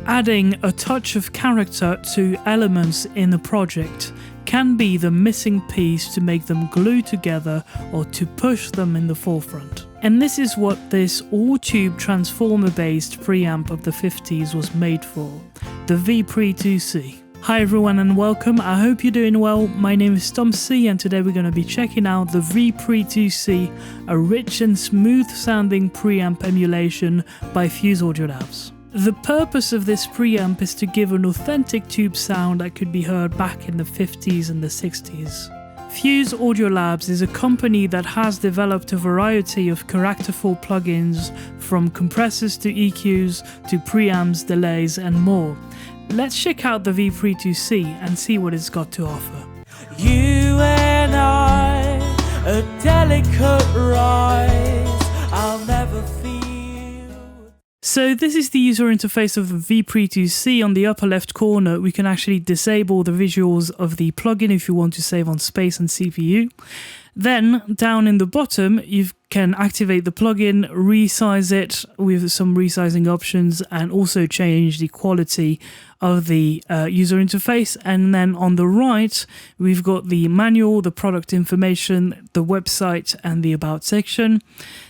Adding a touch of character to elements in a project can be the missing piece to make them glue together or to push them in the forefront. And this is what this all-tube transformer-based preamp of the 50s was made for, the VPRE 2C. Hi everyone and welcome, I hope you're doing well. My name is ThomC and today we're going to be checking out the VPRE 2C, a rich and smooth sounding preamp emulation by Fuse Audio Labs. The purpose of this preamp is to give an authentic tube sound that could be heard back in the 50s and the 60s. Fuse Audio Labs is a company that has developed a variety of characterful plugins from compressors to EQs to preamps, delays and more. Let's check out the VPRE 2C and see what it's got to offer. You and I, a delicate rise, I'll never feel. So this is the user interface of the VPRE 2C. On the upper left corner, we can actually disable the visuals of the plugin if you want to save on space and CPU. Then down in the bottom, you can activate the plugin, resize it with some resizing options, and also change the quality of the user interface. And then on the right, we've got the manual, the product information, the website, and the about section.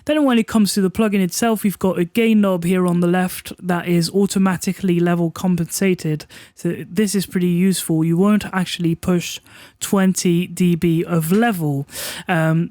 Then when it comes to the plugin itself, we've got a gain knob here on the left that is automatically level compensated. So this is pretty useful. You won't actually push 20 dB of level.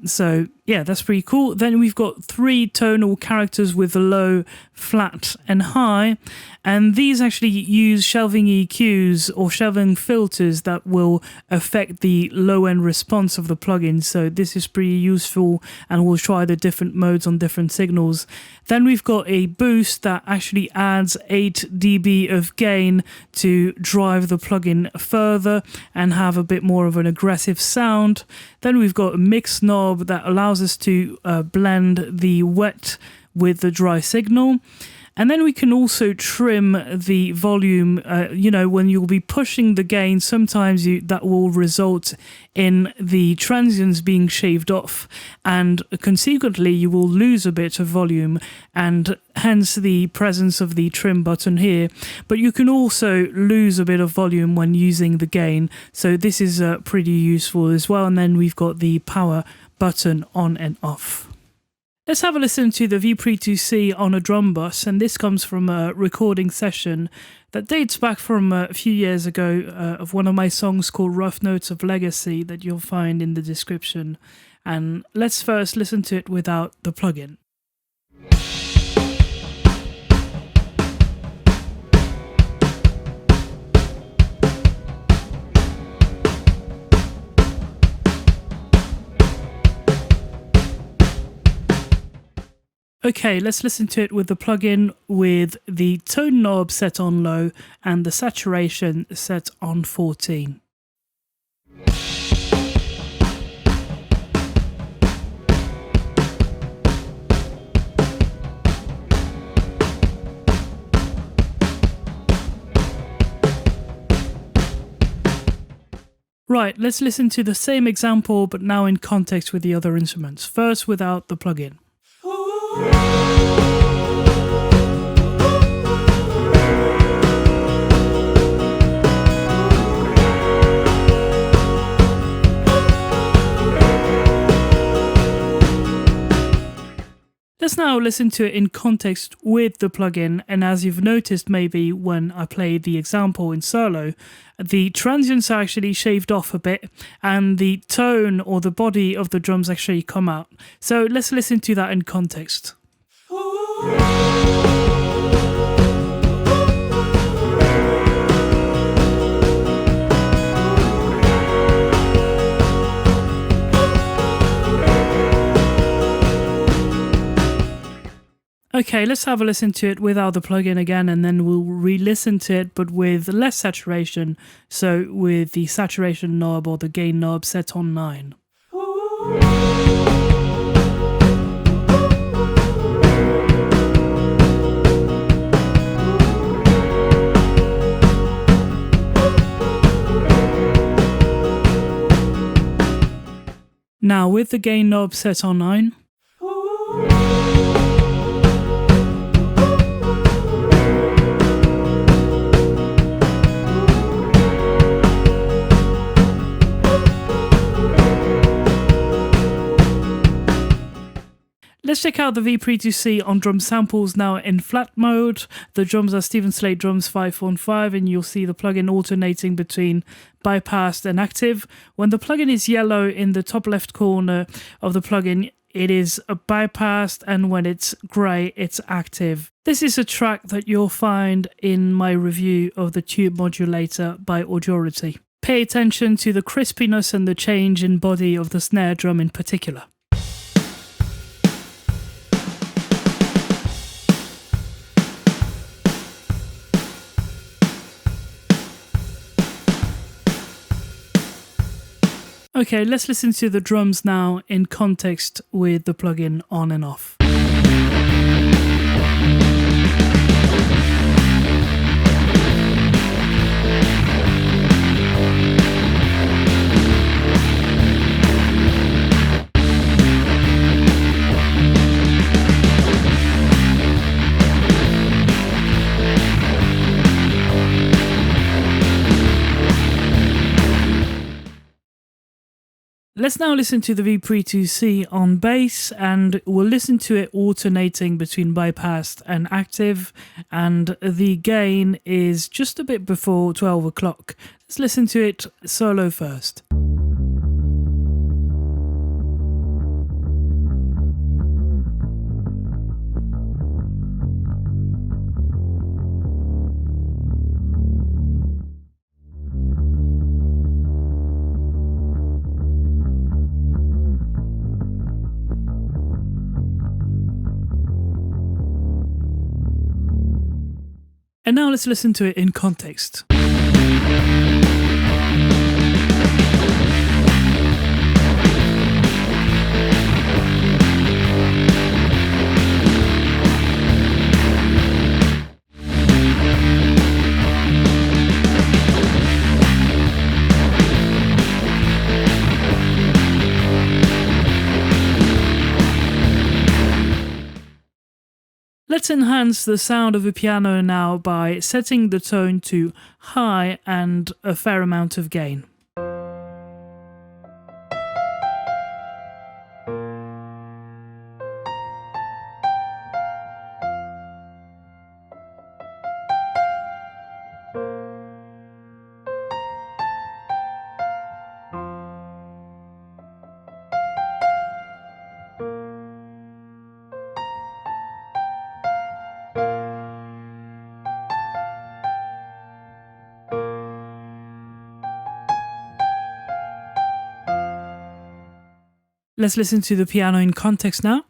So yeah, that's pretty cool. Then we've got 3 tonal characters with the low, flat and high, and these actually use shelving EQs or shelving filters that will affect the low end response of the plugin. So this is pretty useful, and we'll try the different modes on different signals. Then we've got a boost that actually adds 8 dB of gain to drive the plugin further and have a bit more of an aggressive sound. Then we've got a mix knob that allows us to blend the wet with the dry signal. And then we can also trim the volume. When you'll be pushing the gain, sometimes that will result in the transients being shaved off, and consequently you will lose a bit of volume, and hence the presence of the trim button here. But you can also lose a bit of volume when using the gain, so this is pretty useful as well. And then we've got the power button on and off. Let's have a listen to the VPRE 2C on a drum bus, and this comes from a recording session that dates back from a few years ago of one of my songs called Rough Notes of Legacy that you'll find in the description. And let's first listen to it without the plugin. Okay, let's listen to it with the plugin with the tone knob set on low and the saturation set on 14. Right, let's listen to the same example but now in context with the other instruments. First without the plugin. Let's now listen to it in context with the plugin, and as you've noticed maybe when I played the example in solo, the transients are actually shaved off a bit and the tone or the body of the drums actually come out. So let's listen to that in context. Okay, let's have a listen to it without the plugin again, and then we'll re-listen to it, but with less saturation, so with the saturation knob or the gain knob set on 9. Now with the gain knob set on 9. check out the VPRE2C on drum samples now in flat mode. The drums are Stephen Slate Drums 515, and you'll see the plugin alternating between bypassed and active. When the plugin is yellow in the top left corner of the plugin, it is bypassed, and when it's grey, it's active. This is a track that you'll find in my review of the Tube Modulator by Audiority. Pay attention to the crispiness and the change in body of the snare drum in particular. Okay, let's listen to the drums now in context with the plugin on and off. Let's now listen to the VPRE2C on bass, and we'll listen to it alternating between bypassed and active, and the gain is just a bit before 12 o'clock. Let's listen to it solo first. And now let's listen to it in context. Let's enhance the sound of the piano now by setting the tone to high and a fair amount of gain. Let's listen to the piano in context now.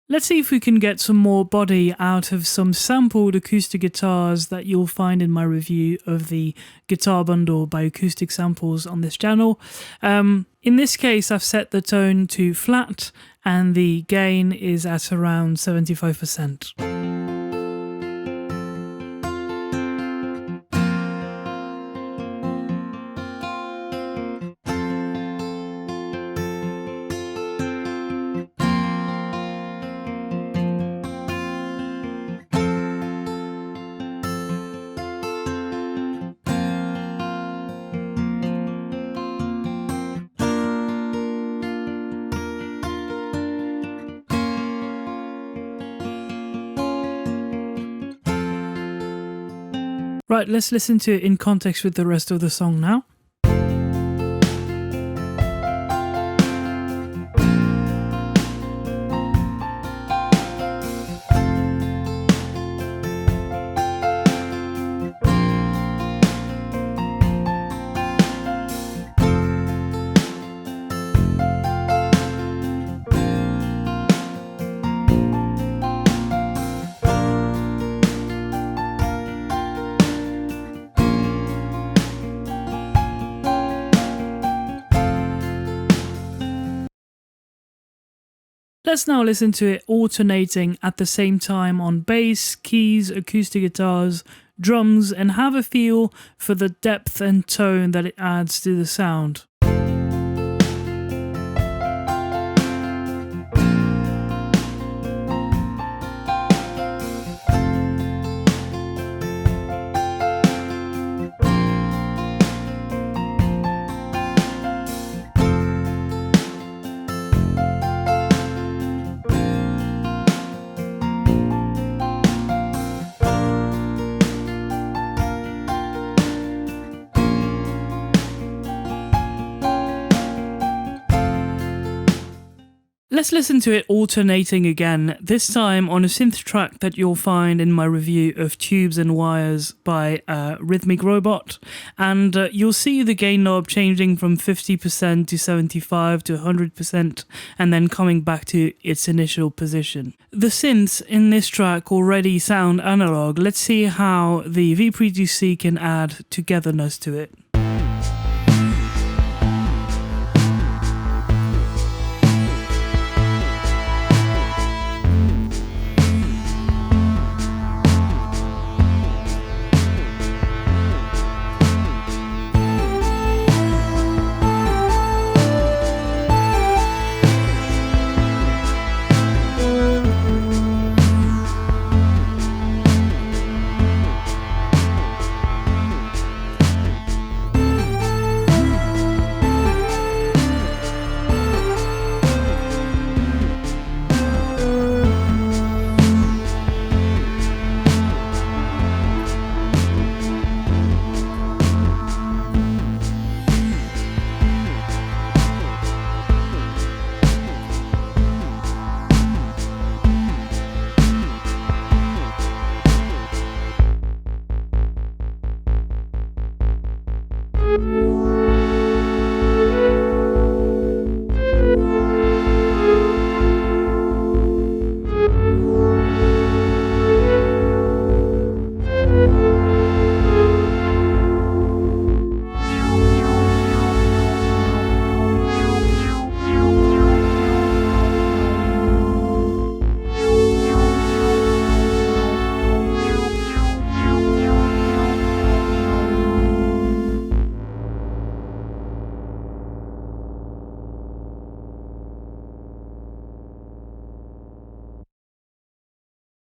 Let's see if we can get some more body out of some sampled acoustic guitars that you'll find in my review of the guitar bundle by Acoustic Samples on this channel. In this case, I've set the tone to flat and the gain is at around 75%. Right, let's listen to it in context with the rest of the song now. Let's now listen to it alternating at the same time on bass, keys, acoustic guitars, drums, and have a feel for the depth and tone that it adds to the sound. Let's listen to it alternating again, this time on a synth track that you'll find in my review of Tubes and Wires by Rhythmic Robot, and you'll see the gain knob changing from 50% to 75% to 100% and then coming back to its initial position. The synths in this track already sound analog. Let's see how the VPRE2C can add togetherness to it.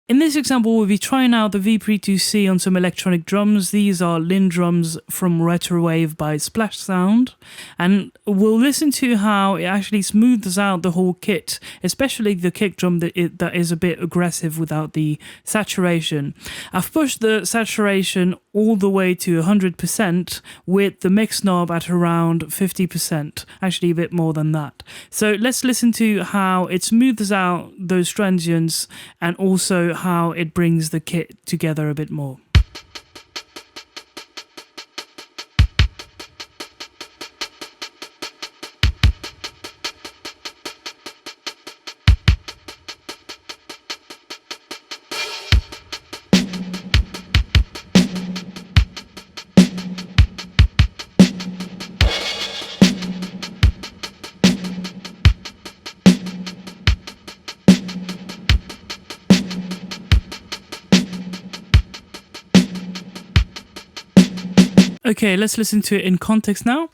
In this example, we'll be trying out the VPRE2C on some electronic drums. These are Linn drums from Retrowave by Splash Sound, and we'll listen to how it actually smooths out the whole kit, especially the kick drum that is a bit aggressive without the saturation. I've pushed the saturation all the way to 100% with the mix knob at around 50%, actually a bit more than that. So let's listen to how it smooths out those transients and also how it brings the kit together a bit more. Okay, let's listen to it in context now.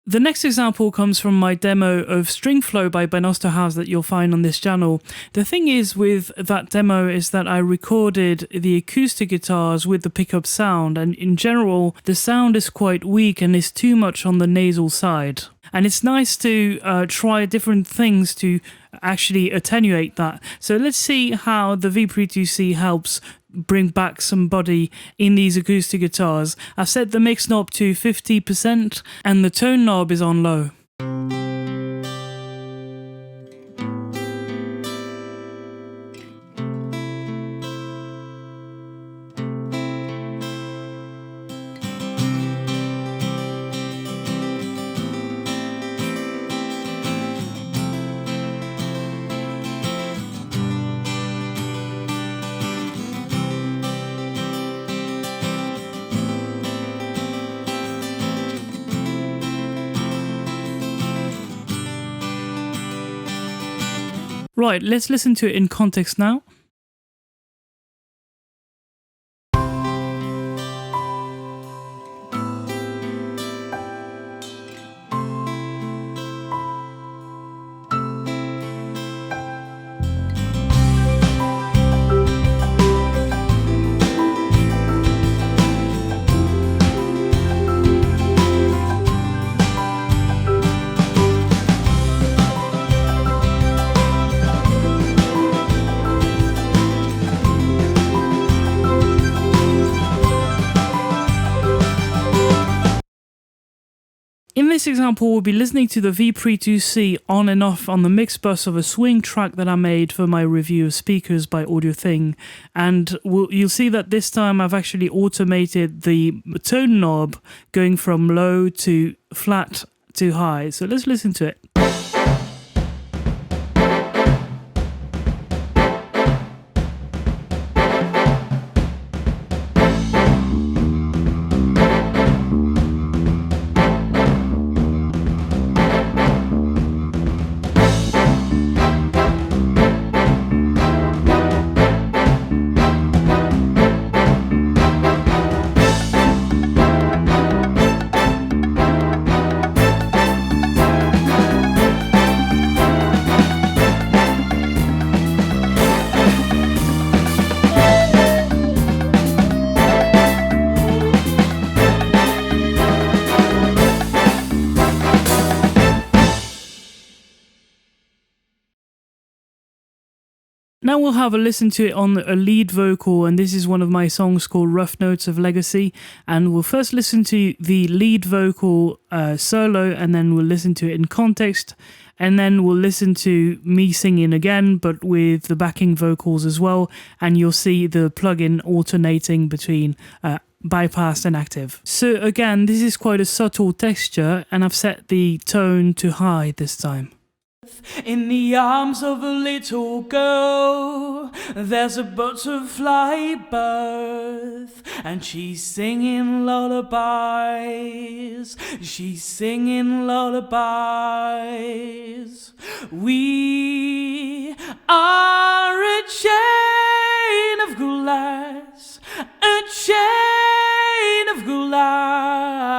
The next example comes from my demo of String Flow by Ben Osterhaus that you'll find on this channel. The thing is with that demo is that I recorded the acoustic guitars with the pickup sound, and in general the sound is quite weak and is too much on the nasal side. And it's nice to try different things to actually attenuate that. So let's see how the VPRE2C helps bring back some body in these acoustic guitars. I've set the mix knob to 50% and the tone knob is on low. Right, let's listen to it in context now. In this example, we'll be listening to the VPRE 2C on and off on the mix bus of a swing track that I made for my review of speakers by Audio Thing. And you'll see that this time I've actually automated the tone knob going from low to flat to high. So let's listen to it. Now we'll have a listen to it on a lead vocal, and this is one of my songs called Rough Notes of Legacy. And we'll first listen to the lead vocal solo, and then we'll listen to it in context, and then we'll listen to me singing again, but with the backing vocals as well, and you'll see the plugin alternating between bypassed and active. So again, this is quite a subtle texture, and I've set the tone to high this time. In the arms of a little girl, there's a butterfly birth, and she's singing lullabies. She's singing lullabies. We are a chain of glass, a chain of glass.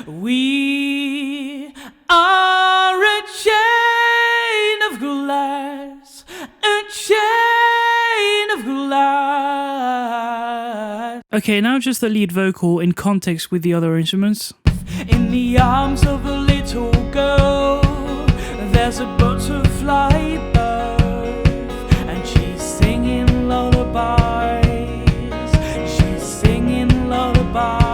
We are a chain of glass, a chain of glass. Okay, now just the lead vocal in context with the other instruments. In the arms of a little girl, there's a butterfly birth, and she's singing lullabies. She's singing lullabies.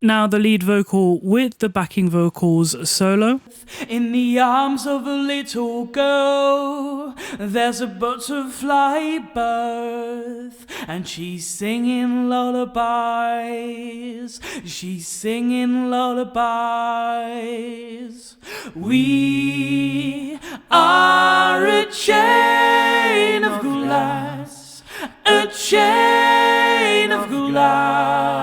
Now the lead vocal with the backing vocals solo. In the arms of a little girl, there's a butterfly birth, and she's singing lullabies. She's singing lullabies. We are a chain of glass, a chain of glass.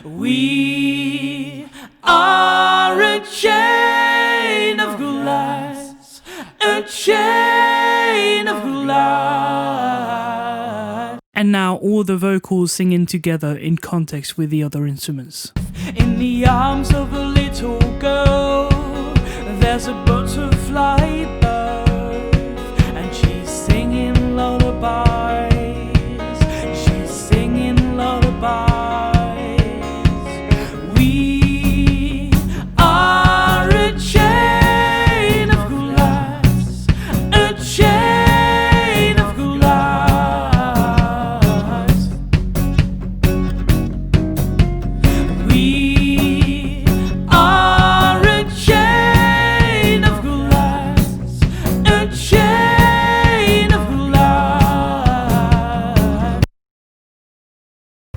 We are a chain of glass, a chain of glass. And now all the vocals singing together in context with the other instruments. In the arms of a little girl, there's a butterfly birth, and she's singing lullabies. She's singing lullabies. We are a chain of glass, a chain of glass. We are a chain of glass, a chain of glass.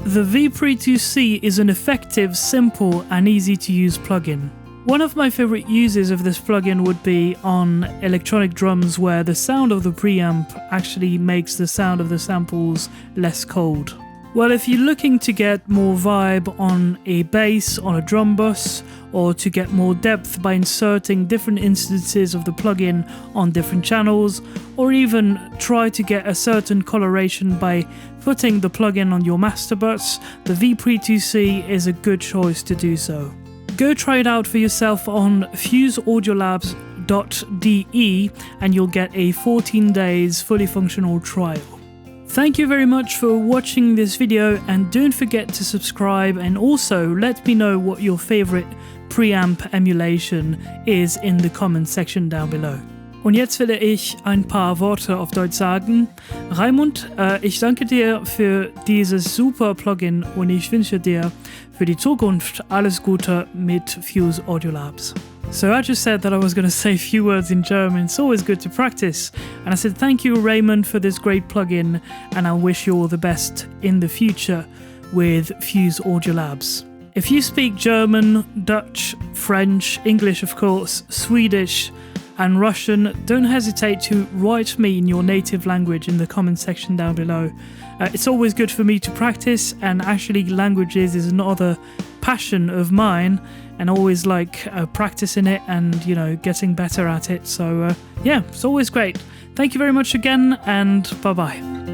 The VPRE2C is an effective, simple and easy to use plugin. One of my favorite uses of this plugin would be on electronic drums, where the sound of the preamp actually makes the sound of the samples less cold. Well, if you're looking to get more vibe on a bass on a drum bus, or to get more depth by inserting different instances of the plugin on different channels, or even try to get a certain coloration by putting the plugin on your master bus, the VPRE2C is a good choice to do so. Go try it out for yourself on fuseaudiolabs.de and you'll get a 14 days fully functional trial. Thank you very much for watching this video, and don't forget to subscribe, and also let me know what your favorite preamp emulation is in the comment section down below. Und jetzt will ich ein paar Worte auf Deutsch sagen. Raimund, ich danke dir für dieses super Plugin und ich wünsche dir für die Zukunft alles Gute mit Fuse Audio Labs. So I just said that I was going to say a few words in German. It's always good to practice. And I said thank you, Raymond, for this great plugin, and I wish you all the best in the future with Fuse Audio Labs. If you speak German, Dutch, French, English of course, Swedish and Russian, don't hesitate to write me in your native language in the comment section down below. It's always good for me to practice, and actually languages is another passion of mine, and always like practicing it and, you know, getting better at it. So yeah, it's always great. Thank you very much again, and bye bye.